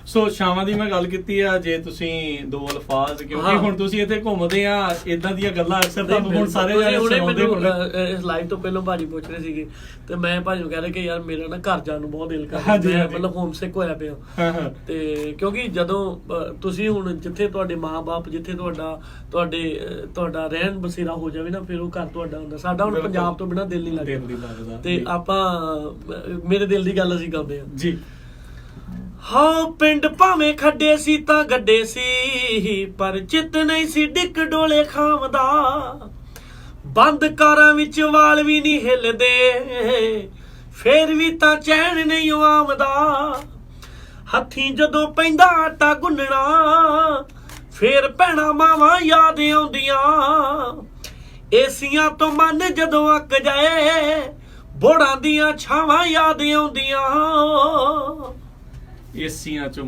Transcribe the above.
ਸੋ ਸ਼ਾਮਾਂ ਦੀ ਮੈਂ ਗੱਲ ਕੀਤੀ ਆ, ਜੇ ਤੁਸੀਂ ਦੋ ਅਲਫਾਜ਼, ਕਿਉਂਕਿ ਹੁਣ ਤੁਸੀਂ ਇੱਥੇ ਘੁੰਮਦੇ ਆ, ਇਦਾਂ ਦੀਆਂ ਗੱਲਾਂ ਅਕਸਰ ਤੁਹਾਨੂੰ ਹੁਣ ਸਾਰੇ ਜਾਣੇ ਸੁਣਾਉਂਦੇ ਹੋਣਗੇ। ਇਸ ਲਾਈਵ ਤੋਂ ਪਹਿਲਾਂ ਭਾਜੀ ਪੁੱਛ ਰਹੇ ਸੀਗੇ ਤੇ ਮੈਂ ਭਾਜੀ ਨੂੰ ਕਹਿ ਰਿਹਾ ਕਿ ਯਾਰ ਮੇਰਾ ਨਾ ਘਰ ਜਾਣ ਨੂੰ ਬਹੁਤ ਦਿਲ ਕਰਦਾ, ਮੈਂ ਮਤਲਬ ਹੋਮਸਿਕ ਹੋਇਆ ਪਿਆ। ਤੇ ਕਿਉਂਕਿ ਜਦੋਂ ਤੁਸੀਂ ਹੁਣ ਜਿੱਥੇ ਤੁਹਾਡੇ ਮਾਂ-ਬਾਪ, ਜਿੱਥੇ ਤੁਹਾਡਾ ਰਹਿਣ ਬਸੇਰਾ ਹੋ ਜਾਵੇ ਨਾ, ਫਿਰ ਉਹ ਘਰ ਤੁਹਾਡਾ ਹੁੰਦਾ। ਸਾਡਾ ਹੁਣ ਪੰਜਾਬ ਤੋਂ ਬਿਨਾਂ ਦਿਲ ਨਹੀਂ ਲੱਗਦਾ, ਤੇ ਆਪਾਂ ਮੇਰੇ ਦਿਲ ਦੀ ਗੱਲ ਅਸੀਂ ਕਰਦੇ ਆ ਜੀ। ਹਾਂ ਪਿੰਡ ਭਾਵੇਂ ਖੱਡੇ ਸੀ ਤਾਂ ਗੱਡੇ ਸੀ, ਪਰ ਚਿੱਤ ਨਹੀਂ ਸੀ ਡਿੱਕ ਡੋਲੇ ਖਾਮਦਾ। ਬੰਦ ਕਾਰਾਂ ਵਿੱਚ ਵਾਲ ਵੀ ਨਹੀਂ ਹਿੱਲਦੇ, ਫੇਰ ਵੀ ਤਾਂ ਚੈਨ ਨਹੀਂ ਆਮਦਾ। ਹੱਥੀਂ ਜਦੋਂ ਪੈਂਦਾ ਆਟਾ ਗੁੰਨਣਾ, ਫੇਰ ਭੈਣਾਂ ਮਾਵਾਂ ਯਾਦ ਆਉਂਦੀਆਂ। ਏਸੀਆਂ ਤੋਂ ਮਨ ਜਦੋਂ ਅੱਕ ਜਾਏ, ਬੋੜਾਂ ਦੀਆਂ ਛਾਵਾਂ ਯਾਦ ਆਉਂਦੀਆਂ। ਏਸੀਆਂ ਚੋਂ